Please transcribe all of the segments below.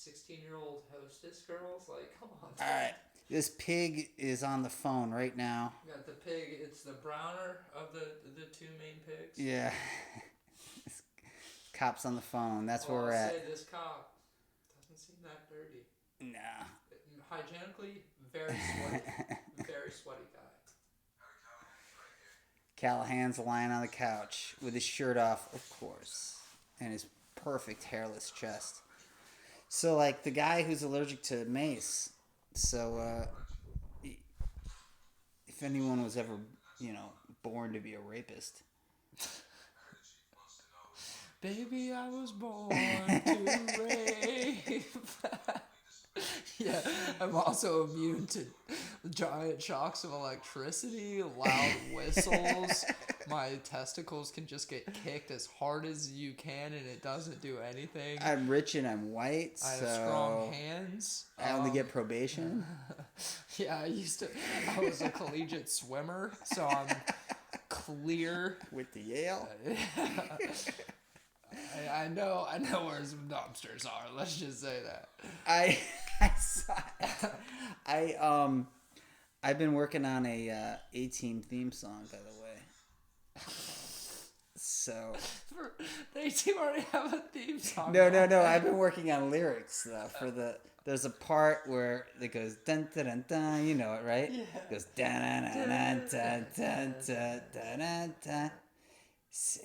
16-year-old hostess girls. Like, come on. All right. This pig is on the phone right now. You got the pig. It's the browner of the two main pigs. Yeah. This cop's on the phone. That's well, where we're I'll at. say this cop doesn't seem that dirty. Nah. Hygienically, very sweaty. Very sweaty guy. Callahan's lying on the couch with his shirt off, of course, and his perfect hairless chest. So, like, the guy who's allergic to mace. So, if anyone was ever, born to be a rapist. Baby, I was born to rape. Yeah, I'm also immune to giant shocks of electricity, loud whistles. My testicles can just get kicked as hard as you can and it doesn't do anything. I'm rich and I'm white, I have strong hands. I only get probation. Yeah, I was a collegiate swimmer, so I'm clear. With the Yale? I know where some dumpsters are. Let's just say that. I saw it. I've been working on a 18 theme song, by the way. So The 18 already have a theme song. No. I've been working on lyrics though. There's a part where it goes dun dun dun dun. You know it, right? Yeah. It goes dun dun dun dun dun dun dun dun dun.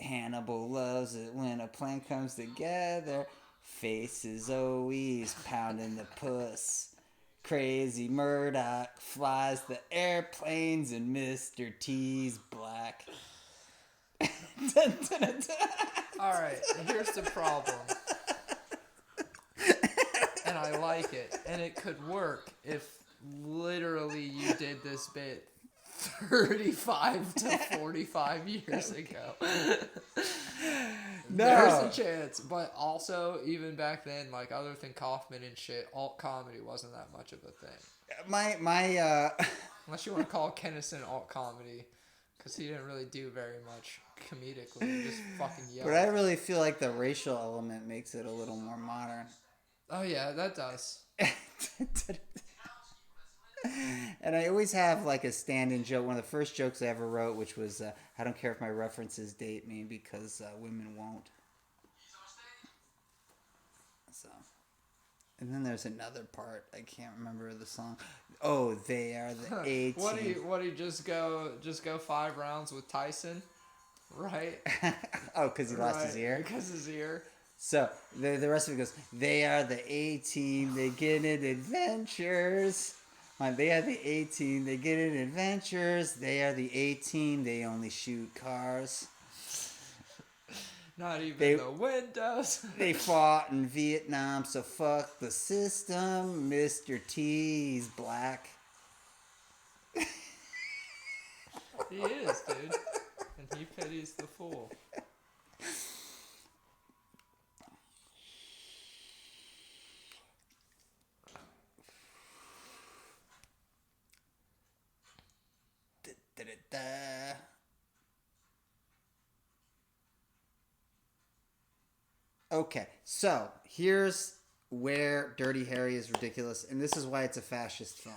Hannibal loves it when a plan comes together. Faces always pounding the puss. Crazy Murdoch flies the airplanes and Mr. T's black. Dun, dun, dun, dun. Alright, here's the problem. And I like it. And it could work if literally you did this bit 35 to 45 years ago. No. There's a chance. But also, even back then, like other than Kaufman and shit, alt comedy wasn't that much of a thing. My Unless you want to call Kennison alt comedy. Because he didn't really do very much comedically. He just fucking yelled. But I really feel like the racial element makes it a little more modern. Oh yeah, that does. And I always have like a stand-in joke. One of the first jokes I ever wrote, which was, I don't care if my references date me because women won't. So, and then there's another part. I can't remember the song. Oh, they are the A team. What do you just go 5 rounds with Tyson, right? Oh, because he lost his ear? Because his ear. So, the rest of it goes, they are the A team, they get in adventures. They are the A team, they get in adventures. They are the A team, they only shoot cars. Not even the windows. They fought in Vietnam, so fuck the system. Mr. T's black. He is, dude. And he pities the fool. Okay, so here's where Dirty Harry is ridiculous, and this is why it's a fascist film.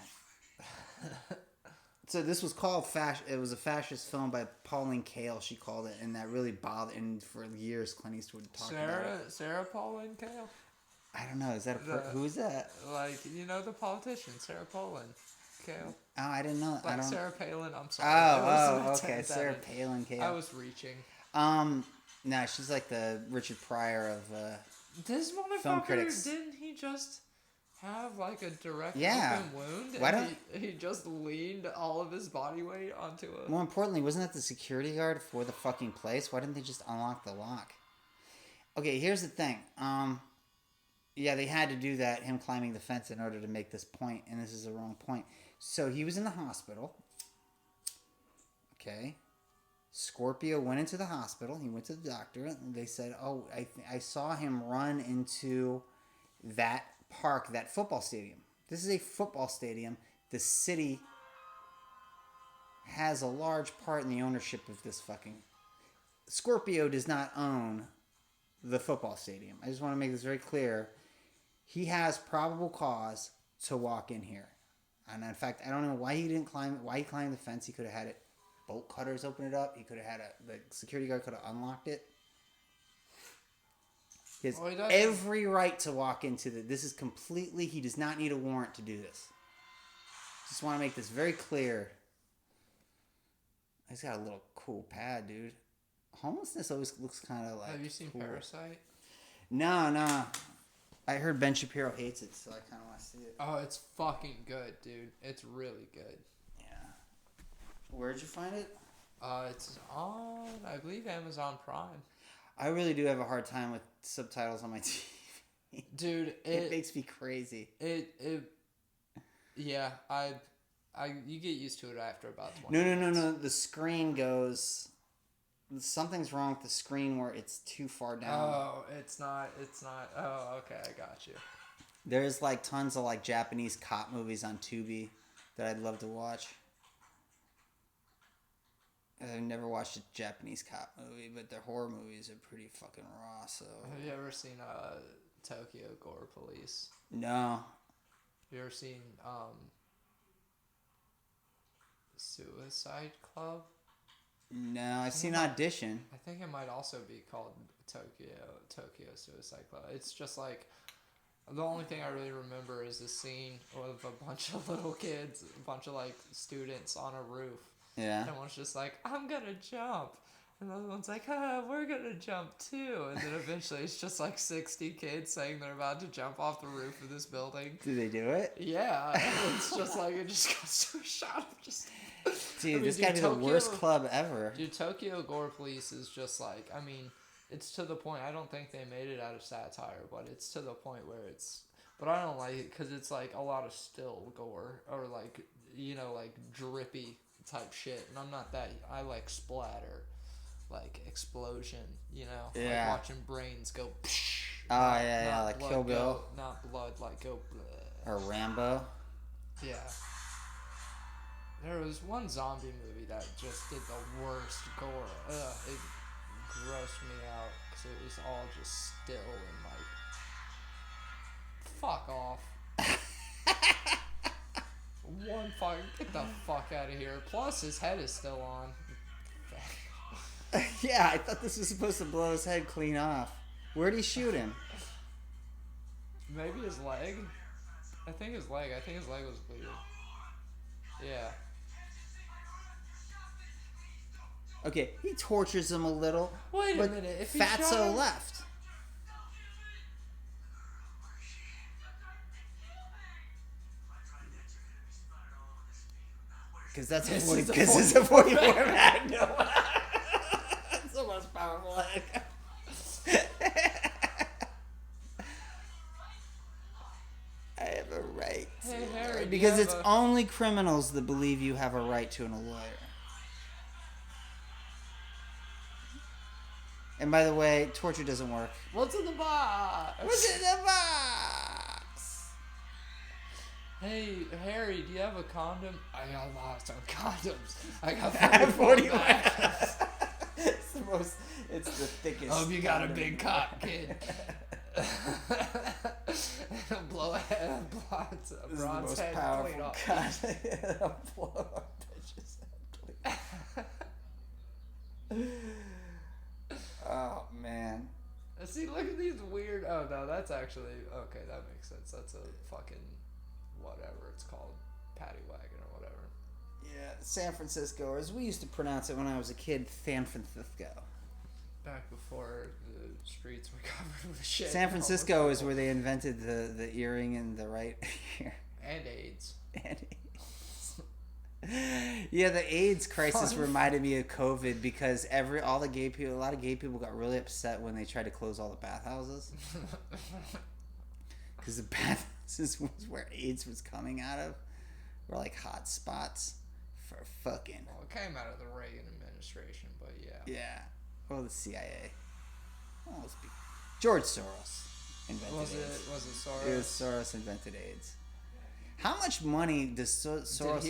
So this was called it was a fascist film by Pauline Kael, she called it, and that really bothered, and for years Clint Eastwood talked about it. Sarah Pauline Kael? I don't know, is that who is that? Like, the politician, Sarah Pauline Kael. Oh, I didn't know. Like I don't... Sarah Palin, I'm sorry. Oh, okay, Sarah Palin Kael. I was reaching. No, she's like the Richard Pryor of this motherfucker, film critics. Didn't he just have like a direct open wound? Why and he just leaned all of his body weight onto a... More importantly, wasn't that the security guard for the fucking place? Why didn't they just unlock the lock? Okay, here's the thing. Yeah, they had to do that, him climbing the fence in order to make this point, and this is the wrong point. So he was in the hospital. Okay. Scorpio went into the hospital. He went to the doctor, and they said, "Oh, I saw him run into that park, that football stadium. This is a football stadium. The city has a large part in the ownership of this fucking... Scorpio does not own the football stadium. I just want to make this very clear. he has probable cause to walk in here. And in fact, I don't know why he didn't climb. Why he climbed the fence? He could have had it. Bolt cutters open it up. He could have had the security guard could have unlocked it. He has every right to walk into the. This is completely. He does not need a warrant to do this. Just want to make this very clear. He's got a little cool pad, dude. Homelessness always looks kind of like. Have you seen cool. Parasite? No. I heard Ben Shapiro hates it, so I kind of want to see it. Oh, it's fucking good, dude. It's really good. Yeah. Where'd you find it? It's on, I believe, Amazon Prime. I really do have a hard time with subtitles on my TV. Dude, it makes me crazy. Yeah, you get used to it after about 20 minutes. No. The screen goes. Something's wrong with the screen where it's too far down. Oh, it's not. Oh, okay, I got you. There's like tons of like Japanese cop movies on Tubi that I'd love to watch. I've never watched a Japanese cop movie, but their horror movies are pretty fucking raw. So. Have you ever seen Tokyo Gore Police? No. Have you ever seen Suicide Club? No, I've seen Audition. I think it might also be called Tokyo Suicide Club. It's just like, the only thing I really remember is the scene of a bunch of little kids, a bunch of like students on a roof. Yeah. And one's just like, I'm gonna jump. And the other one's like, we're gonna jump too. And then eventually it's just like 60 kids saying they're about to jump off the roof of this building. Do they do it? Yeah. And it's just like, it just goes to a shot of just... Dude, this gotta be the worst club ever. Dude, Tokyo Gore Police is just like, I mean, it's to the point, I don't think they made it out of satire, but it's to the point where it's, but I don't like it because it's like a lot of still gore, or like, you know, like drippy type shit, and I'm not that, I like splatter, like explosion, you know? Yeah. Like watching brains go psh. Oh, yeah, like Kill Bill. Not blood, like go bleh. Or Rambo. Yeah. There was one zombie movie that just did the worst gore. It grossed me out because it was all just still and like, fuck off. Get the fuck out of here. Plus, his head is still on. Yeah, I thought this was supposed to blow his head clean off. Where'd he shoot him? Maybe his leg? I think his leg was bleeding. Yeah. Okay, he tortures him a little. Wait a minute. If Fatso left. Because that's it's a 44 Magnum. It's the most powerful egg. I have a right. Hey, Harry, because it's only criminals that believe you have a right to a lawyer. And by the way, torture doesn't work. What's in the box? What's in the box? Hey, Harry, do you have a condom? I got lots of condoms. I got 40 magnums. It's the thickest. Oh, you got a big cock, kid. Blow a bronze head clean off. It'll blow a bitch's head clean. Oh, man. See, look at these weird... Oh, no, that's actually... Okay, that makes sense. That's a fucking... whatever it's called. Paddy wagon or whatever. Yeah, San Francisco, or as we used to pronounce it when I was a kid, San Francisco. Back before the streets were covered with shit. San Francisco is where they invented the earring in the right ear. And AIDS. Yeah, the AIDS crisis reminded me of COVID because a lot of gay people got really upset when they tried to close all the bathhouses. Because the bathhouses was where AIDS was coming out of. Were like hot spots for fucking. Well, it came out of the Reagan administration, but yeah. Yeah. Well, the CIA. Well, let's be. George Soros invented AIDS. Was it Soros? It was Soros invented AIDS. How much money does Soros...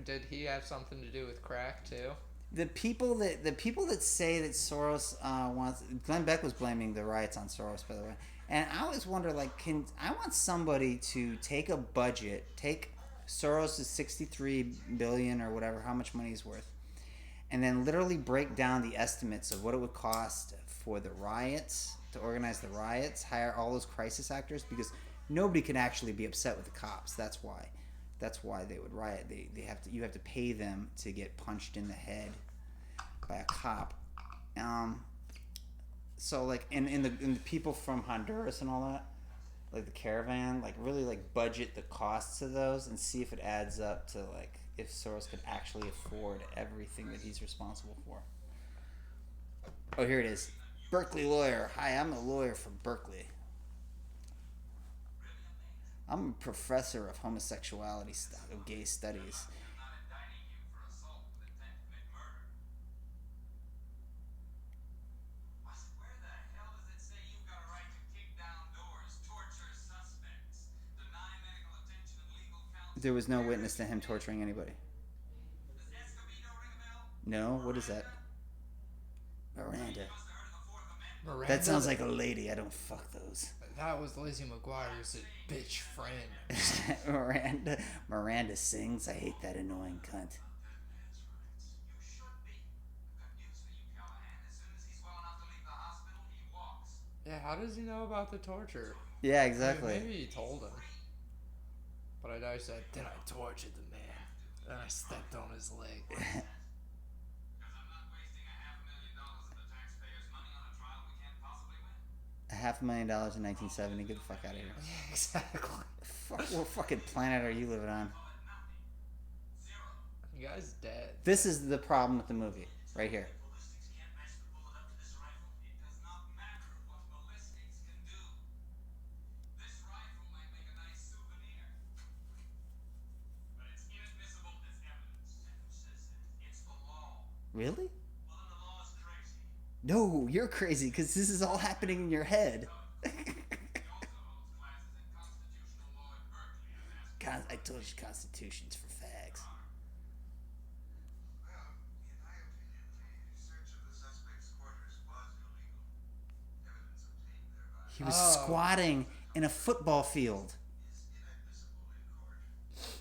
Did he have something to do with crack too? The people that say that Soros wants... Glenn Beck was blaming the riots on Soros, by the way. And I always wonder, like, I want somebody to take a budget, take Soros' 63 billion or whatever, how much money he's worth, and then literally break down the estimates of what it would cost for the riots, to organize the riots, hire all those crisis actors, because nobody can actually be upset with the cops. That's why they would riot. You have to pay them to get punched in the head by a cop. So like in the people from Honduras and all that, like the caravan, like really like budget the costs of those and see if it adds up to like if Soros could actually afford everything that he's responsible for. Oh, here it is. Berkeley lawyer. Hi, I'm a lawyer from Berkeley. I'm a professor of homosexuality, of gay studies. There was no witness to him torturing anybody. No? What is that? Miranda. That sounds like a lady. I don't fuck those. That was Lizzie McGuire's bitch friend. Miranda sings. I hate that annoying cunt. Yeah, how does he know about the torture? Yeah, exactly. I mean, maybe he told him. But I know he said, then I tortured the man. Then I stepped on his leg. $500,000 in 1970. Get the fuck out of here. Yeah, exactly. What fucking planet are you living on? The guy's dead. This is the problem with the movie. Right here. Really? No, you're crazy because this is all happening in your head. I told you Constitution's for fags. He was squatting in a football field.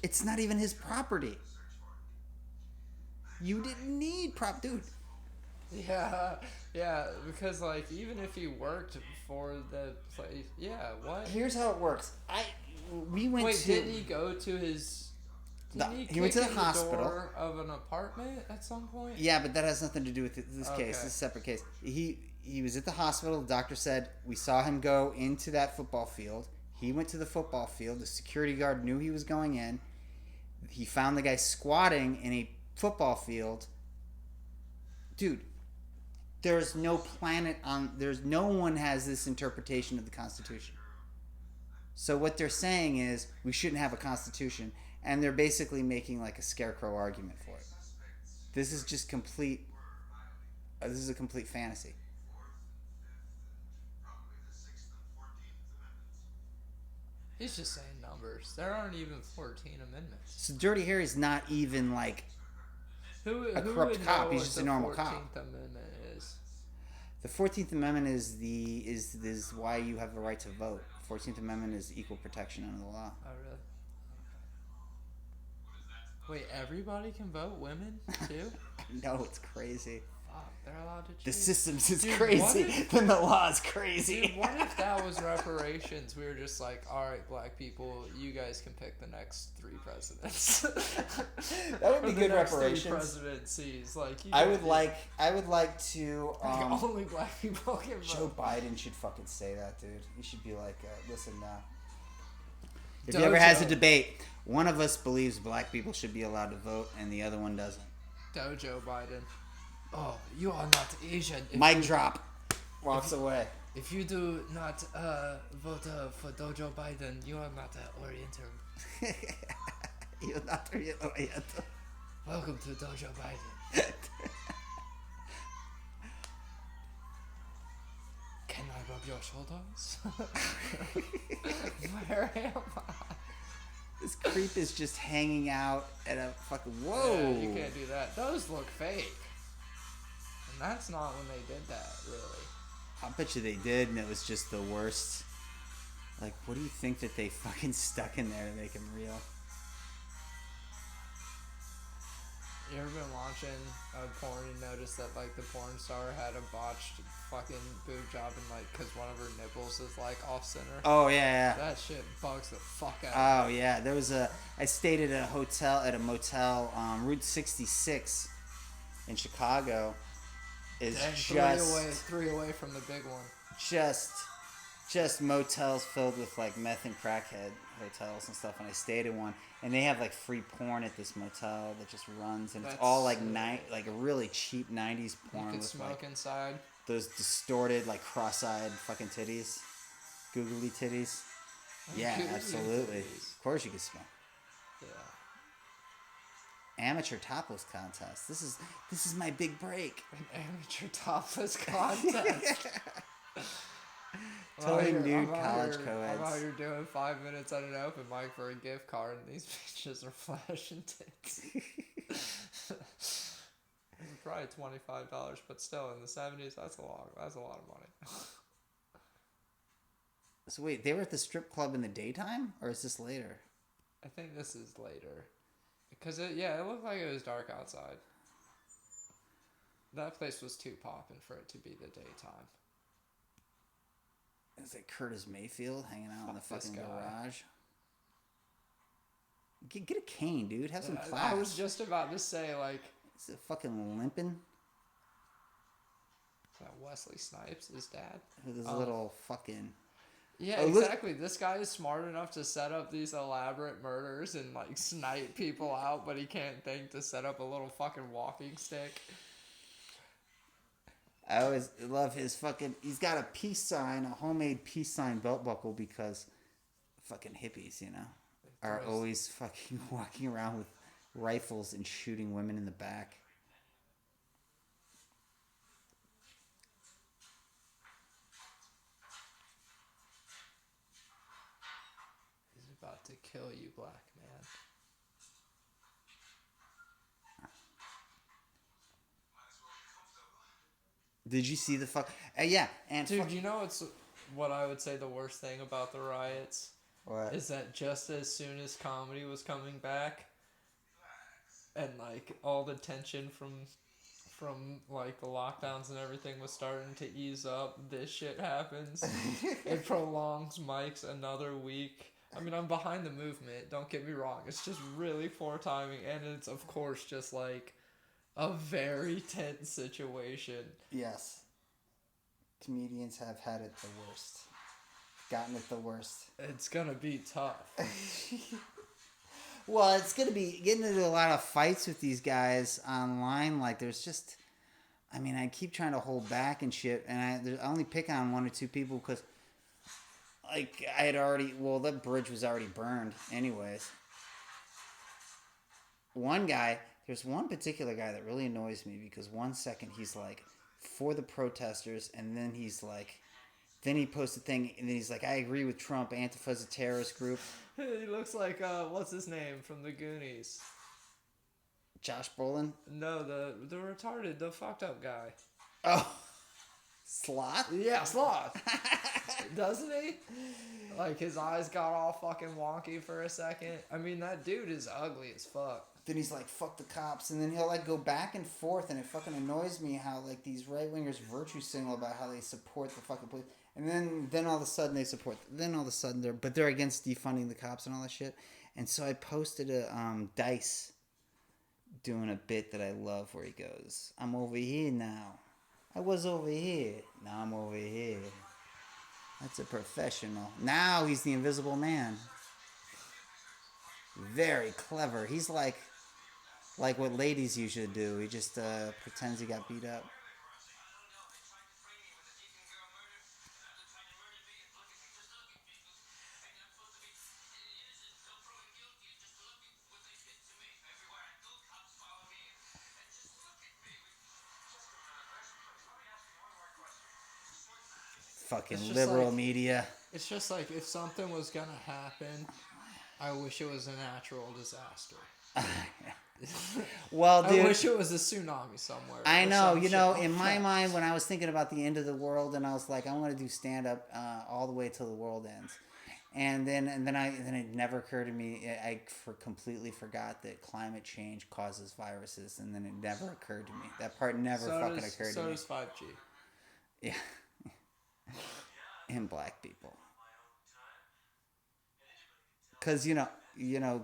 It's not even his property. You didn't need dude. Yeah, because like even if he worked for the place, yeah, what? Here's how it works. Didn't he go to his? He went to the hospital door of an apartment at some point. Yeah, but that has nothing to do with this case. This is a separate case. He was at the hospital. The doctor said we saw him go into that football field. He went to the football field. The security guard knew he was going in. He found the guy squatting in a football field. Dude, there's no one has this interpretation of the Constitution. So what they're saying is we shouldn't have a Constitution, and they're basically making like a scarecrow argument for it. This is just complete. This is a complete fantasy. He's just saying numbers. There aren't even 14 amendments. So Dirty Harry's not even like a corrupt cop. He's just a normal cop. The 14th Amendment is. The 14th Amendment is why you have the right to vote. 14th Amendment is equal protection under the law. Oh, really? Wait, everybody can vote? Women, too? No, it's crazy. Fuck, they're allowed to choose. The systems is crazy. Then the law is crazy. Dude, what if that was reparations? We were just like, alright, black people, you guys can pick the next 3 presidents. That would be good reparations. 3 presidencies. Like, I would like to... only black people can vote. Joe Biden should fucking say that, dude. He should be like, listen, if he ever has a debate, one of us believes black people should be allowed to vote and the other one doesn't. Joe Biden. Oh, you are not Asian. Mic drop. Walks away. If you do not vote for Joe Biden, you are not Oriental. You're not Oriental. Welcome to Joe Biden. Can I rub your shoulders? Where am I? This creep is just hanging out at a fucking... Whoa! Yeah, you can't do that. Those look fake. And that's not when they did that, really. I bet you they did, and it was just the worst. Like, what do you think that they fucking stuck in there to make him real? You ever been watching a porn and noticed that, like, the porn star had a botched fucking boob job and, like, because one of her nipples is, like, off-center? Oh, yeah, yeah. That shit bugs the fuck out of Oh, me. yeah. I stayed at a motel, Route 66 in Chicago. Is Dang, three away from the big one. just motels filled with like meth and crackhead hotels and stuff, and I stayed in one, and they have like free porn at this motel that just runs, and it's all like like a really cheap 90s porn You could with smoke like inside. those distorted like cross-eyed fucking titties, googly titties. Yeah, Googly absolutely. titties. Of course you can smoke. Yeah. Amateur topless contest. This is my big break. An amateur topless contest. Totally nude college I'm co-eds. out here doing 5 minutes at an open mic for a gift card, and these bitches are flashing tits. Probably $25, but still in the 70s, that's a lot of money. So wait, they were at the strip club in the daytime, or is this later? I think this is later, because it looked like it was dark outside. That place was too poppin' for it to be the daytime. Is it Curtis Mayfield hanging out in the fucking garage? Get a cane, dude. Have some class. I was just about to say, like... Is it fucking limping? Is that Wesley Snipes, his dad? With his little fucking... Yeah, exactly. This guy is smart enough to set up these elaborate murders and, like, snipe people out, but he can't think to set up a little fucking walking stick. I always love his fucking... He's got a peace sign, a homemade peace sign belt buckle, because fucking hippies, you know, are always fucking walking around with rifles and shooting women in the back. He's about to kill you, black man. Did you see the fuck? Yeah, and dude, you know what I would say the worst thing about the riots? What? Is that just as soon as comedy was coming back, and like all the tension from like the lockdowns and everything was starting to ease up, this shit happens. It prolongs Mike's another week. I mean, I'm behind the movement, don't get me wrong. It's just really poor timing, and it's of course just like a very tense situation. Yes. Comedians have had it the worst. Gotten it the worst. It's gonna be tough. Well, it's gonna be getting into a lot of fights with these guys online. Like, there's just... I mean, I keep trying to hold back and shit, and I only pick on one or two people because, like, I had already... Well, the bridge was already burned anyways. One guy... There's one particular guy that really annoys me because 1 second he's like for the protesters, and then he's like, then he posts a thing and then he's like, I agree with Trump, Antifa's a terrorist group. He looks like what's his name from the Goonies? Josh Brolin? No, the retarded, the fucked up guy. Oh, Sloth? Yeah, Sloth. Doesn't he? Like his eyes got all fucking wonky for a second. I mean, that dude is ugly as fuck. Then he's like, fuck the cops, and then he'll like go back and forth, and it fucking annoys me how like these right wingers virtue signal about how they support the fucking police, and then all of a sudden they support, then all of a sudden they're against defunding the cops and all that shit. And so I posted a Dice doing a bit that I love where he goes, I'm over here now, I was over here, now I'm over here. That's a professional. Now he's the Invisible Man. Very clever. He's like what ladies usually do. He just pretends he got beat up. Fucking liberal like, media. It's just like if something was gonna happen, I wish it was a natural disaster. Well, dude, I wish it was a tsunami somewhere. I know, you know, in my mind, when I was thinking about the end of the world, and I was like, I want to do stand-up all the way till the world ends. And then it never occurred to me. Completely forgot that climate change causes viruses, and then it never occurred to me. That part never fucking occurred to me. So does 5G. Yeah, and black people. Because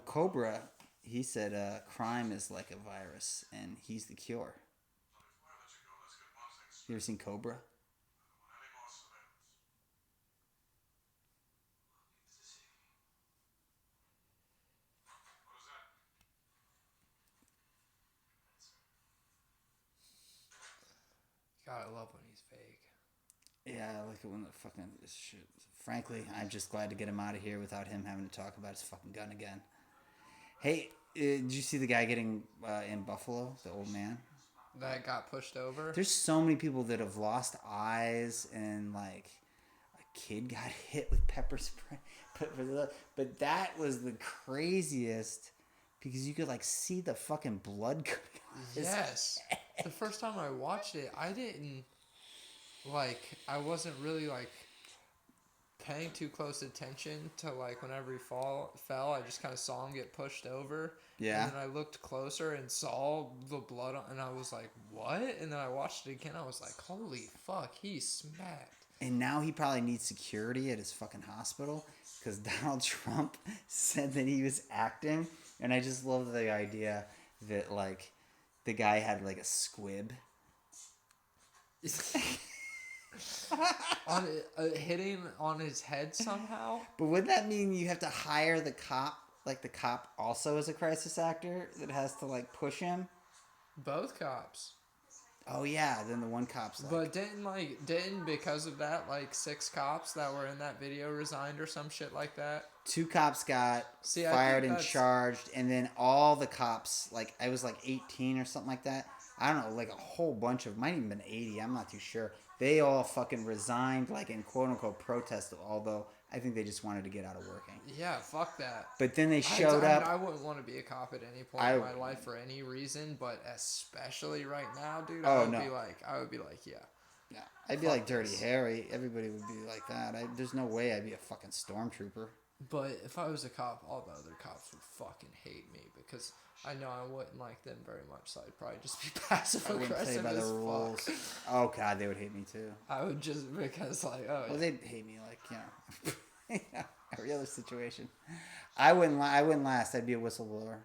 Cobra, he said crime is like a virus, and he's the cure. You ever seen Cobra? God, I love when he's fake. Yeah, I like it when the fucking shit. Frankly, I'm just glad to get him out of here without him having to talk about his fucking gun again. Hey, did you see the guy getting in Buffalo, the old man? That got pushed over? There's so many people that have lost eyes, and like a kid got hit with pepper spray. But that was the craziest because you could like see the fucking blood coming out. Yes. The first time I watched it, I wasn't really like paying too close attention to like whenever he fell. I just kind of saw him get pushed over. Yeah. And then I looked closer and saw the blood and I was like, what? And then I watched it again. I was like, holy fuck, he smacked. And now he probably needs security at his fucking hospital because Donald Trump said that he was acting. And I just love the idea that like the guy had like a squib. Hitting on his head somehow. But would that mean you have to hire the cop? Like the cop also is a crisis actor that has to like push him? Both cops. Oh yeah, then the one cop's like... But didn't because of that, like 6 cops that were in that video resigned or some shit like that? 2 cops got fired and charged, and then all the cops, like, I was like 18 or something like that. I don't know, like a whole bunch of, might even been 80, I'm not too sure. They all fucking resigned, like in quote-unquote protest, although I think they just wanted to get out of working. Yeah, fuck that. But then they showed up. I wouldn't want to be a cop at any point in my life for any reason, but especially right now, dude, I would be like, yeah. Yeah, I'd be like Dirty Harry. Everybody would be like that. There's no way I'd be a fucking stormtrooper. But if I was a cop, all the other cops would fucking hate me because I know I wouldn't like them very much, so I'd probably just be passive aggressive as fuck. Oh god, they would hate me too. I would just because like well, they'd hate me like every other situation. I wouldn't last. I'd be a whistleblower.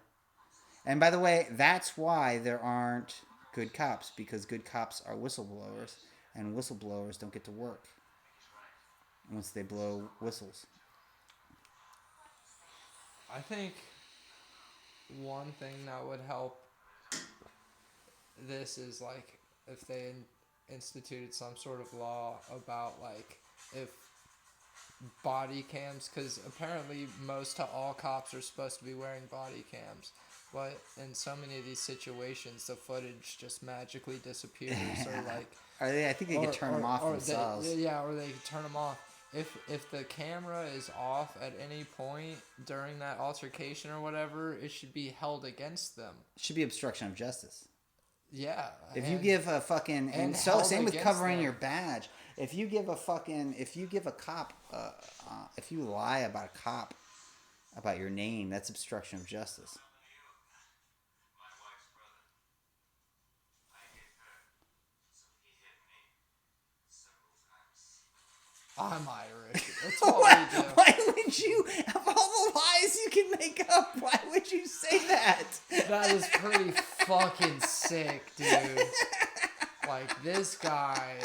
And by the way, that's why there aren't good cops, because good cops are whistleblowers, and whistleblowers don't get to work once they blow whistles. I think one thing that would help this is like if they instituted some sort of law about like if body cams, because apparently most to all cops are supposed to be wearing body cams, but in so many of these situations the footage just magically disappears or like I think they could turn them off themselves. Or they could turn them off. If the camera is off at any point during that altercation or whatever, it should be held against them. It should be obstruction of justice. Yeah. If you give a fucking... And so same with covering your badge. If you give a cop... if you lie about a cop, about your name, that's obstruction of justice. I'm Irish. That's what we do. Why would you, of all the lies you can make up, why would you say that? That is pretty fucking sick, dude. Like, this guy...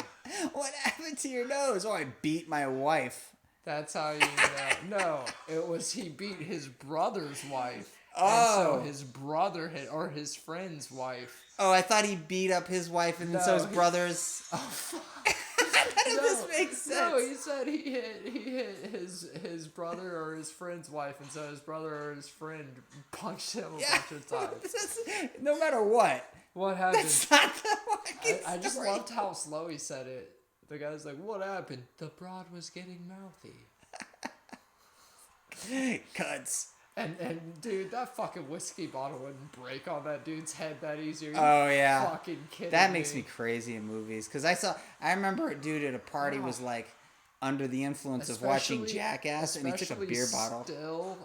What happened to your nose? Oh, I beat my wife. That's how you know. No, it was he beat his brother's wife. Oh. And so his brother or his friend's wife. Oh, I thought he beat up his wife and then so his brother's... Oh, fuck. How does this make sense? No, he said he hit his brother or his friend's wife, and so his brother or his friend punched him a bunch of times. No matter what. What happened? That's not the fucking I just story. loved how slow he said it. The guy's like, what happened? The broad was getting mouthy. Cuts. And dude, that fucking whiskey bottle wouldn't break on that dude's head that easy. Oh yeah, fucking kidding that makes me crazy in movies. Cause I remember a dude at a party was like, under the influence of watching Jackass, and he took a beer bottle. Still,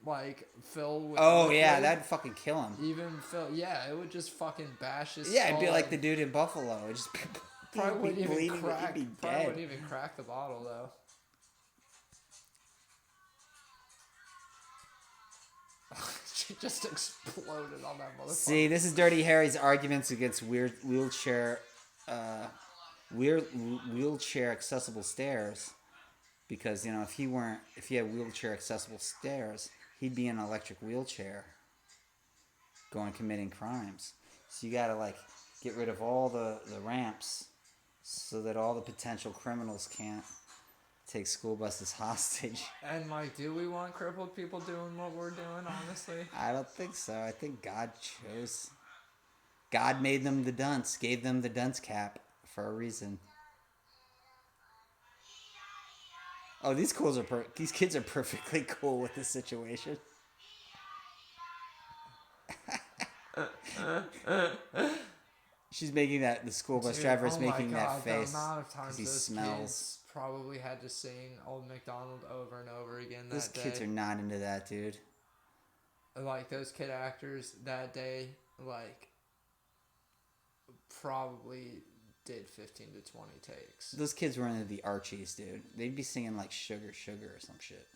like filled with. Oh liquid, yeah, that'd fucking kill him. Even Phil, yeah, it would just fucking bash his. Yeah, it'd be like the dude in Buffalo. It just probably wouldn't even crack. He'd be Probably dead. wouldn't even crack the bottle though. She just exploded on that motherfucker. See, this is Dirty Harry's arguments against wheelchair accessible stairs. Because, you know, if he had wheelchair accessible stairs, he'd be in an electric wheelchair going committing crimes. So you gotta, like, get rid of all the ramps so that all the potential criminals can't take school buses hostage. And, like, do we want crippled people doing what we're doing, honestly? I don't think so. I think God made them the dunce, gave them the dunce cap for a reason. Oh, these kids are perfectly cool with this situation. She's making that. The school bus driver is making that face because he smells. Kids probably had to sing Old MacDonald over and over again that Those day. kids are not into that, dude. Like those kid actors that day, like probably did 15 to 20 takes. Those kids were into the Archies, dude. They'd be singing like Sugar Sugar or some shit.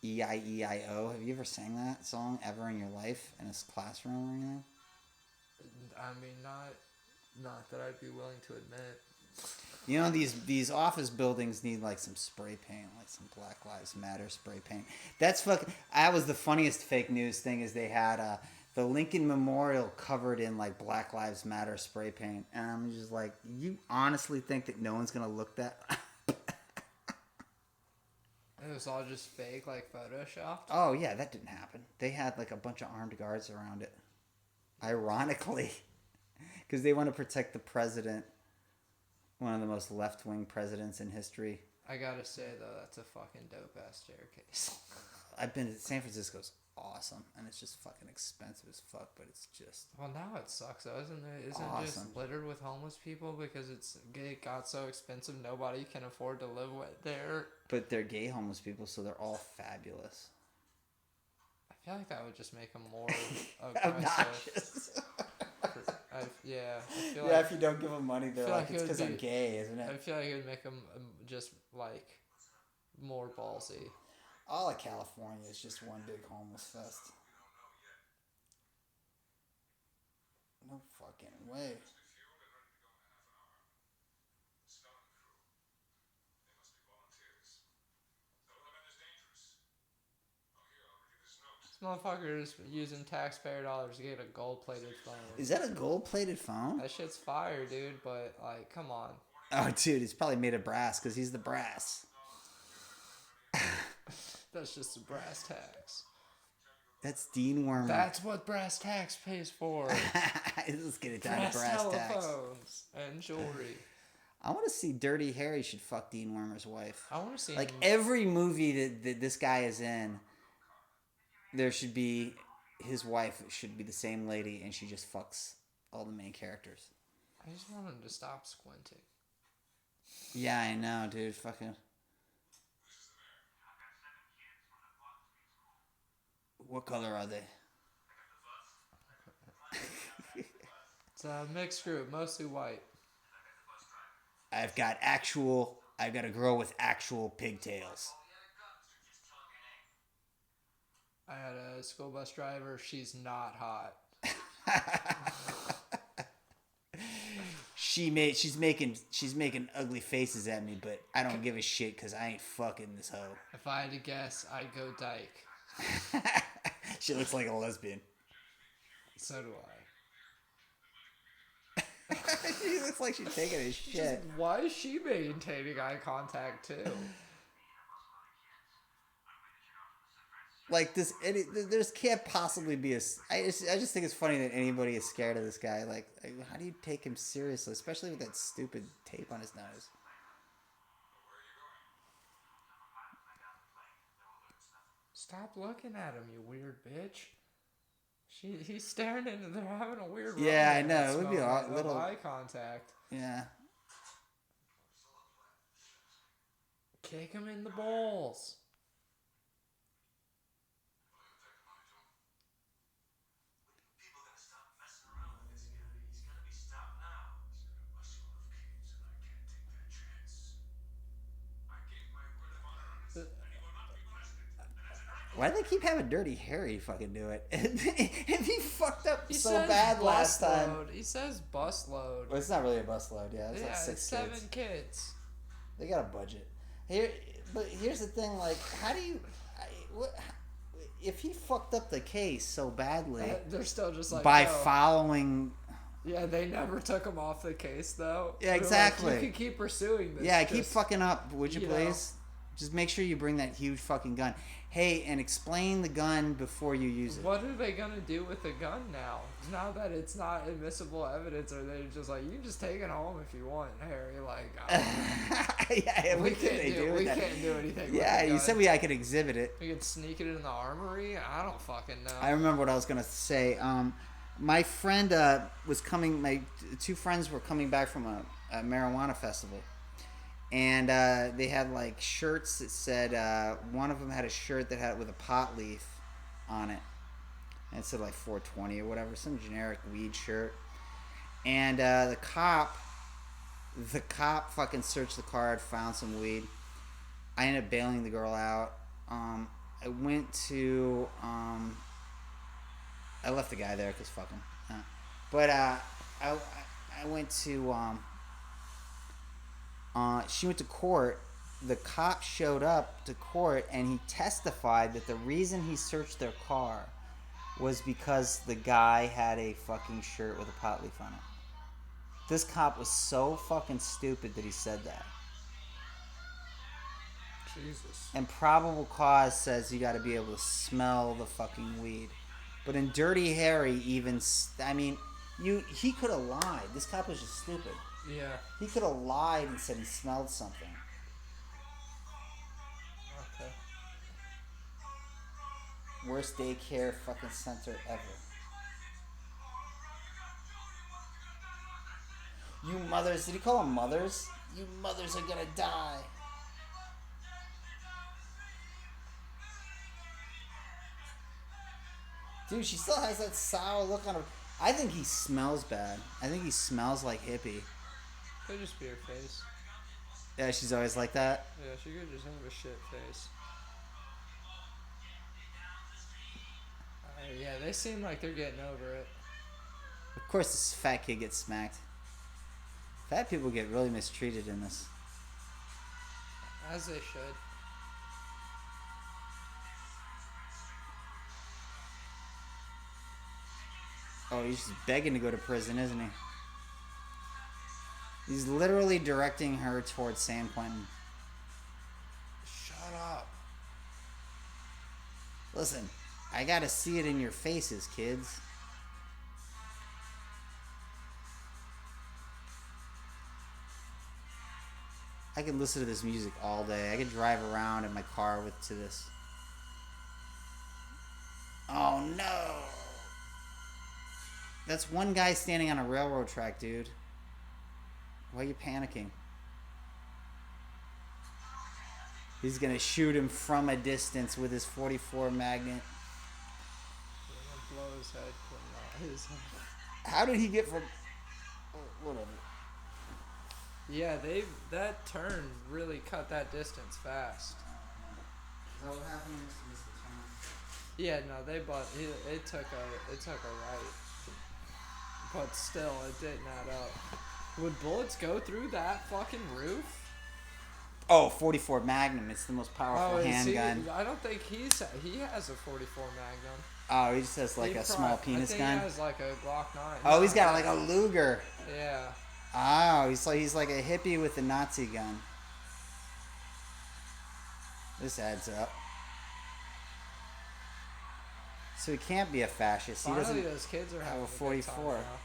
E-I-E-I-O. Have you ever sang that song ever in your life in a classroom or anything? I mean, not that I'd be willing to admit. You know, these office buildings need like some spray paint, like some Black Lives Matter spray paint. That's fucking. That was the funniest fake news thing is they had the Lincoln Memorial covered in like Black Lives Matter spray paint, and I'm just like, you honestly think that no one's gonna look that? It was all just fake, like photoshopped. Oh yeah, that didn't happen. They had like a bunch of armed guards around it. Ironically, because they want to protect the president, one of the most left-wing presidents in history. I gotta say though, that's a fucking dope ass staircase. I've been to San Francisco's awesome, and it's just fucking expensive as fuck, but it's just. Well, now it sucks though, isn't it? Isn't awesome. It just littered with homeless people because it got so expensive nobody can afford to live there. But they're gay homeless people, so they're all fabulous. I feel like that would just make them more obnoxious. Yeah. I feel yeah, if you don't give them money, they're like, it's because I'm gay, isn't it? I feel like it would make them just like more ballsy. All of California is just one big homeless fest. No fucking way. This motherfucker is using taxpayer dollars to get a gold-plated phone. Is that a gold-plated phone? That shit's fire, dude, but, like, come on. Oh, dude, it's probably made of brass because he's the brass. That's just a brass tax. That's Dean Wormer. That's what brass tax pays for. Let's get it down to brass tax. Telephones and jewelry. I want to see Dirty Harry should fuck Dean Wormer's wife. I want to see like every movie that this guy is in, there should be his wife should be the same lady, and she just fucks all the main characters. I just want him to stop squinting. Yeah, I know, dude. Fucking. What color are they? It's a mixed group, mostly white. I've got a girl with actual pigtails. I had a school bus driver. She's not hot. She's making ugly faces at me, but I don't give a shit because I ain't fucking this hoe. If I had to guess, I'd go dyke. She looks like a lesbian. So do I. She looks like she's taking a shit. Why is she maintaining eye contact too? Like this, there can't possibly be I just think it's funny that anybody is scared of this guy. Like, how do you take him seriously, especially with that stupid tape on his nose? Stop looking at him, you weird bitch. He's staring into. They're having a weird. Yeah, I know. It would be a little eye contact. Yeah. Kick him in the balls. Why do they keep having Dirty Harry fucking do it? If he fucked up He so says bad bus last time. load. He says bus load. Well, it's not really a bus load, yeah. It's like Yeah, six it's 7 kids. kids. They got a budget. Here, but here's the thing, like, how do you... if he fucked up the case so badly... They're still just like... by no. following... Yeah, they never took him off the case, though. Yeah, They're exactly. Like, you can keep pursuing this. Yeah, keep fucking up, would you you please? Just make sure you bring that huge fucking gun. Hey, and explain the gun before you use it. What are they gonna do with the gun now? Now that it's not admissible evidence, are they just like, you just take it home if you want, Harry? Like, yeah, we can't do anything. Yeah, with you said I could exhibit it. We could sneak it in the armory. I don't fucking know. I remember what I was gonna say. My friend was coming. My two friends were coming back from a marijuana festival. And they had like shirts that said, one of them had a shirt that had it with a pot leaf on it. And it said like 420 or whatever, some generic weed shirt. And the cop fucking searched the car, found some weed. I ended up bailing the girl out. I went to, I left the guy there because fuck him. But I went to, she went to court. The cop showed up to court and he testified that the reason he searched their car was because the guy had a fucking shirt with a pot leaf on it. This cop was so fucking stupid that he said that. Jesus. And probable cause says you gotta be able to smell the fucking weed. But in Dirty Harry, even, he could have lied. This cop was just stupid. Yeah. He could have lied and said he smelled something. Okay. Worst daycare fucking center ever. You mothers, did he call them mothers? You mothers are gonna die. Dude, she still has that sour look on her. I think he smells bad. I think he smells like hippie. Could just be her face. Yeah, she's always like that. Yeah, she could just have a shit face. Yeah, they seem like they're getting over it. Of course, this fat kid gets smacked. Fat people get really mistreated in this. As they should. Oh, he's just begging to go to prison, isn't he? He's literally directing her towards San Quentin. Shut up. Listen, I gotta see it in your faces, kids. I could listen to this music all day. I could drive around in my car to this. Oh no! That's one guy standing on a railroad track, dude. Why are you panicking? He's gonna shoot him from a distance with his .44 Magnum. Blow his head, put his head. How did he get from... whatever. Yeah, that turn really cut that distance fast. Is that what happened? Yeah, no, it took a right. But still, it didn't add up. Would bullets go through that fucking roof? Oh, .44 Magnum. It's the most powerful handgun. I don't think he has a .44 Magnum. Oh, he just has like a small penis gun? He has like a Glock 9. Oh, he's got like a Luger. Yeah. Oh, he's like a hippie with a Nazi gun. This adds up. So he can't be a fascist. Finally, He doesn't those kids are have having a a good 44. time now.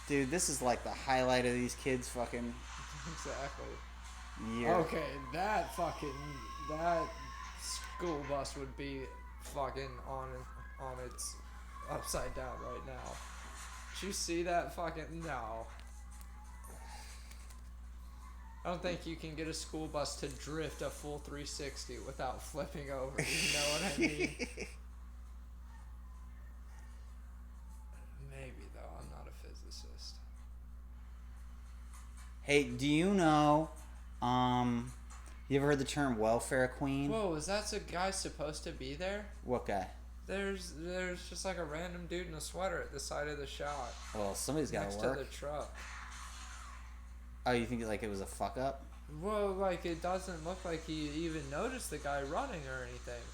Dude, this is like the highlight of these kids' fucking Exactly. year. Okay, that school bus would be fucking on its upside down right now. Did you see that fucking no? I don't think you can get a school bus to drift a full 360 without flipping over. You know what I mean? Maybe though. I'm not a physicist. Hey, do you know? You ever heard the term welfare queen? Whoa, is that a guy supposed to be there? What guy? There's just like a random dude in a sweater at the side of the shot. Well, somebody's got to work. Next to the truck. Oh, you think like it was a fuck up? Well, like it doesn't look like he even noticed the guy running or anything.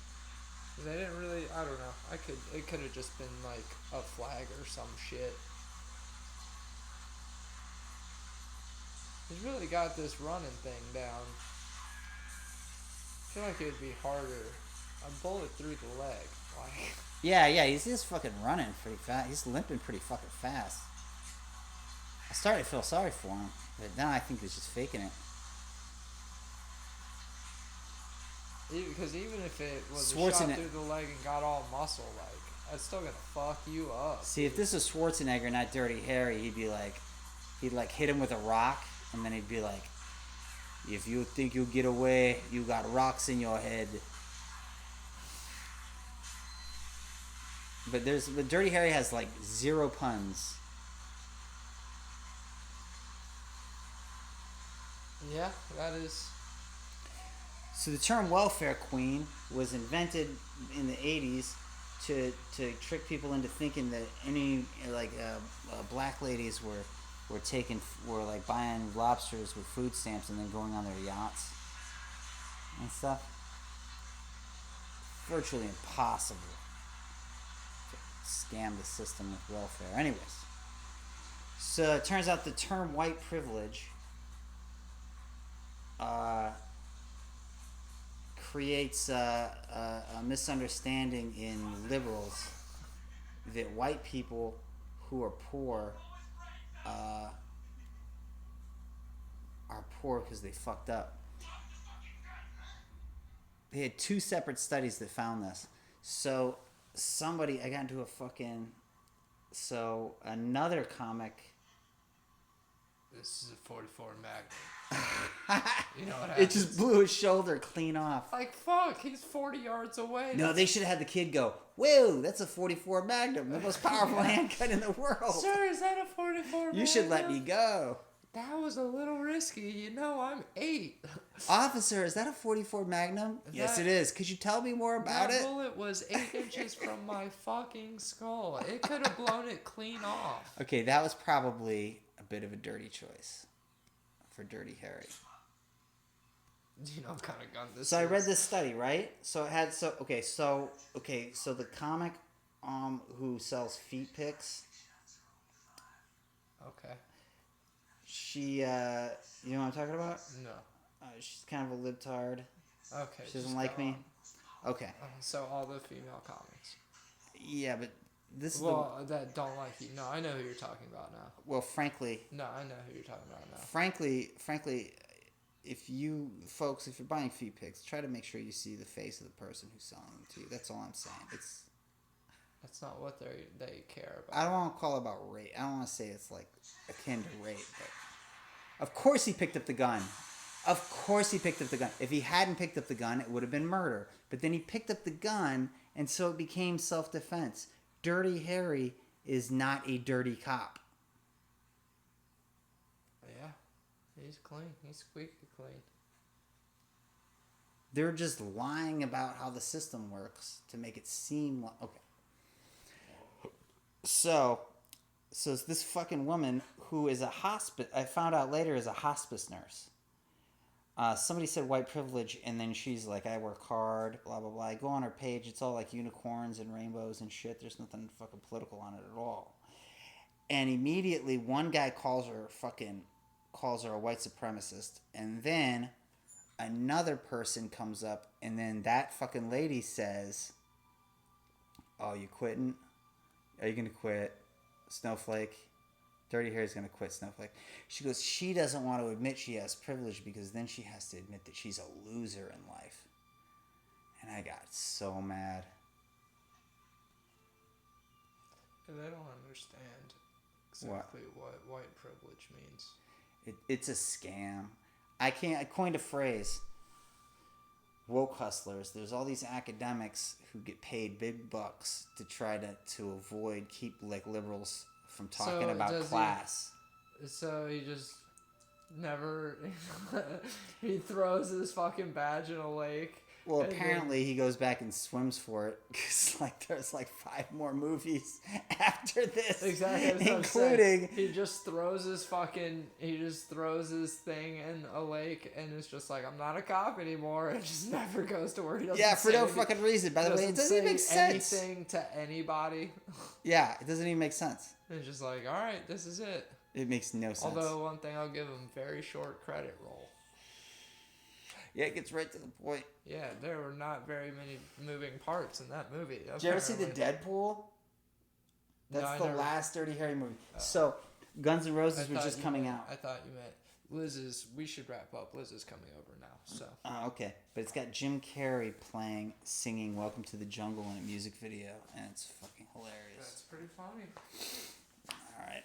They didn't really. I don't know. It could have just been like a flag or some shit. He's really got this running thing down. I feel like it'd be harder. A bullet through the leg, like. Yeah, he's just fucking running pretty fast. He's limping pretty fucking fast. I started to feel sorry for him, but now I think he's just faking it. Because even if it was a shot through the leg and got all muscle, like, that's still gonna fuck you up. See, if this was Schwarzenegger, not Dirty Harry, he'd hit him with a rock, and then he'd be like, if you think you'll get away, you got rocks in your head. But Dirty Harry has like 0 puns. Yeah, that is. So the term welfare queen was invented in the 80s to trick people into thinking that any black ladies were like buying lobsters with food stamps and then going on their yachts and stuff. Virtually impossible to scam the system with welfare. Anyways, so it turns out the term white privilege creates a misunderstanding in liberals that white people who are poor are poor because they fucked up. They had 2 separate studies that found this. So I got into another comic. This is a 44 Magnum. You know what happens? It just blew his shoulder clean off. Like, fuck, he's 40 yards away. No, they should have had the kid go, whoa, that's a 44 Magnum, the most powerful handgun in the world. Sir, is that a 44 Magnum? You should let me go. That was a little risky. You know, I'm 8. Officer, is that a 44 Magnum? Yes, it is. Could you tell me more about it? That bullet was 8 inches from my fucking skull. It could have blown it clean off. Okay, that was probably a bit of a dirty choice for Dirty Harry. Do you know what kind of gun this is? So I read this study, right? So it had so the comic who sells feet pics. Okay. She you know what I'm talking about? No. She's kind of a libtard. Okay. She doesn't like me. Okay. So all the female comics. Yeah, but this is that don't like you. No, I know who you're talking about now. Well, frankly. No, I know who you're talking about now. Frankly, if you're buying feet pics, try to make sure you see the face of the person who's selling them to you. That's all I'm saying. That's not what they care about. I don't want to call it about rape. I don't want to say it's like akin to rape, but of course he picked up the gun. Of course he picked up the gun. If he hadn't picked up the gun, it would have been murder. But then he picked up the gun, and so it became self-defense. Dirty Harry is not a dirty cop. Yeah, he's clean. He's squeaky clean. They're just lying about how the system works to make it seem like... Okay. So this fucking woman who is I found out later is a hospice nurse. Somebody said white privilege, and then she's like, I work hard, blah, blah, blah. I go on her page, it's all like unicorns and rainbows and shit. There's nothing fucking political on it at all. And immediately one guy calls her a white supremacist, and then another person comes up, and then that fucking lady says, oh, you quitting? Are you going to quit? Snowflake? Dirty Harry's going to quit, Snowflake. She goes, she doesn't want to admit she has privilege because then she has to admit that she's a loser in life. And I got so mad. They don't understand exactly what white privilege means. It's a scam. I coined a phrase. Woke hustlers. There's all these academics who get paid big bucks to try to keep like liberals from talking about class. So he just never he throws his fucking badge in a lake. Well, apparently he goes back and swims for it because like there's like 5 more movies after this, exactly, including he just throws his thing in a lake and it's just like, I'm not a cop anymore. It just never goes to where he doesn't. Yeah, for no fucking reason. By the way, it doesn't even make sense. Anything to anybody. Yeah, it doesn't even make sense. It's just like, all right, this is it. It makes no sense. Although one thing I'll give him, very short credit roll. Yeah, it gets right to the point. Yeah, there were not very many moving parts in that movie. Did you ever see the Deadpool? That's the last Dirty Harry movie. Oh. So, Guns N' Roses was just coming out. I thought you meant Liz's. We should wrap up. Liz is coming over now. So. Oh, okay. But it's got Jim Carrey singing "Welcome to the Jungle" in a music video, and it's fucking hilarious. That's pretty funny. All right.